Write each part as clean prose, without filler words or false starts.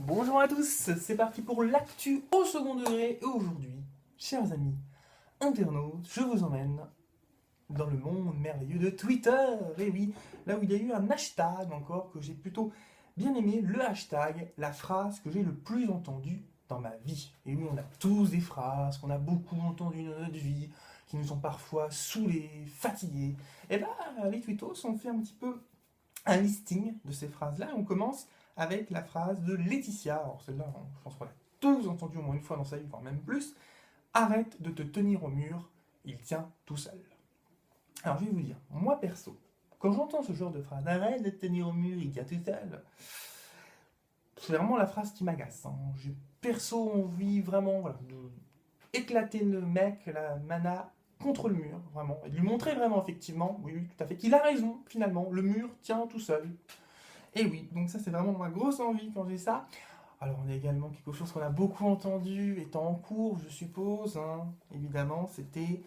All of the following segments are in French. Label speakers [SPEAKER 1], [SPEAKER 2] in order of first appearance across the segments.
[SPEAKER 1] Bonjour à tous, c'est parti pour l'actu au second degré et aujourd'hui, chers amis internautes, je vous emmène dans le monde merveilleux de Twitter. Et oui, là où il y a eu un hashtag encore que j'ai plutôt bien aimé, le hashtag, la phrase que j'ai le plus entendue dans ma vie. Et oui, on a tous des phrases qu'on a beaucoup entendues dans notre vie, qui nous ont parfois saoulés, fatigués. Et bah, les twittos ont fait un petit peu un listing de ces phrases-là. On commence avec la phrase de Laetitia. Alors celle-là, je pense qu'on l'a tous entendu au moins une fois dans sa vie, voire même plus. Arrête de te tenir au mur, il tient tout seul. Alors je vais vous dire, moi perso, quand j'entends ce genre de phrase, arrête de te tenir au mur, il tient tout seul, c'est vraiment la phrase qui m'agace. Hein. J'ai perso envie vraiment voilà, de éclater le mec, la mana, contre le mur, vraiment, et de lui montrer vraiment effectivement, oui, oui, tout à fait, qu'il a raison finalement, le mur tient tout seul. Et oui, donc ça c'est vraiment ma grosse envie quand j'ai ça. Alors on a également quelque chose qu'on a beaucoup entendu, étant en cours je suppose, hein, évidemment, c'était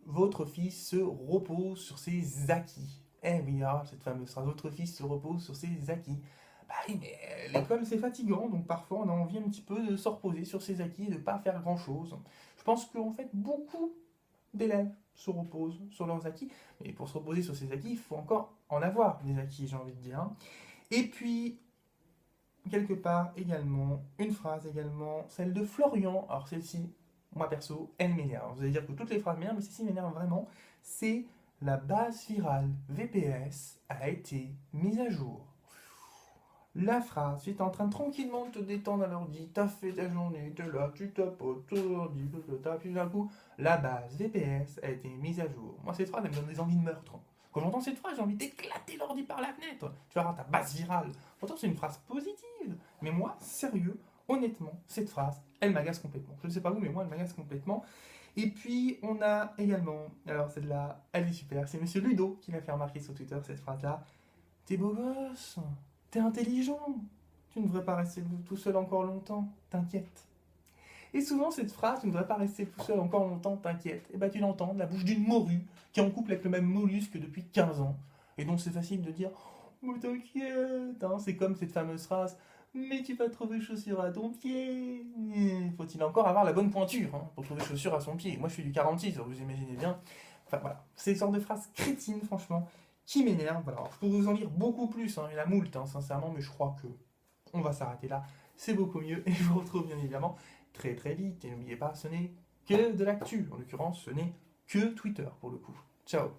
[SPEAKER 1] votre fils se repose sur ses acquis. Eh oui, ah, cette fameuse phrase, votre fils se repose sur ses acquis. Bah oui, mais l'école c'est fatigant, donc parfois on a envie un petit peu de se reposer sur ses acquis et de ne pas faire grand chose. Je pense qu'en fait beaucoup d'élèves se reposent sur leurs acquis, mais pour se reposer sur ses acquis, il faut encore en avoir des acquis, j'ai envie de dire. Et puis, quelque part également, une phrase également, celle de Florian. Alors celle-ci, moi perso, elle m'énerve. Vous allez dire que toutes les phrases m'énervent, mais celle-ci m'énerve vraiment. C'est la base virale VPS a été mise à jour. La phrase, tu es en train de tranquillement de te détendre à l'ordi, t'as fait ta journée, t'es là, tu tapotes ton ordi, puis d'un coup, la base VPS a été mise à jour. Moi, cette phrase, elle me donne des envies de meurtre. Quand j'entends cette phrase, j'ai envie d'éclater l'ordi par la fenêtre. Tu vas voir ta base virale. Pourtant, c'est une phrase positive. Mais moi, sérieux, honnêtement, cette phrase, elle m'agace complètement. Je ne sais pas vous, mais moi, elle m'agace complètement. Et puis, on a également, alors celle-là, elle est super, c'est Monsieur Ludo qui m'a fait remarquer sur Twitter cette phrase-là. T'es beau gosse, t'es intelligent, tu ne devrais pas rester tout seul encore longtemps, t'inquiète. Et souvent, cette phrase, tu ne devrais pas rester tout seul encore longtemps, t'inquiète, et bah tu l'entends de la bouche d'une morue qui est en couple avec le même mollusque depuis 15 ans. Et donc c'est facile de dire, mais t'inquiète, hein, c'est comme cette fameuse phrase, mais tu vas trouver chaussures à ton pied. Faut-il encore avoir la bonne pointure hein, pour trouver chaussures à son pied. Moi je suis du 46, vous imaginez bien. Enfin voilà, c'est une sorte de phrase crétine, franchement, qui m'énerve. Voilà. Alors, je pourrais vous en dire beaucoup plus, hein, il y en a moult, hein, sincèrement, mais je crois que on va s'arrêter là. C'est beaucoup mieux et je vous retrouve bien évidemment très très vite. Et n'oubliez pas, ce n'est que de l'actu. En l'occurrence, ce n'est que Twitter pour le coup. Ciao.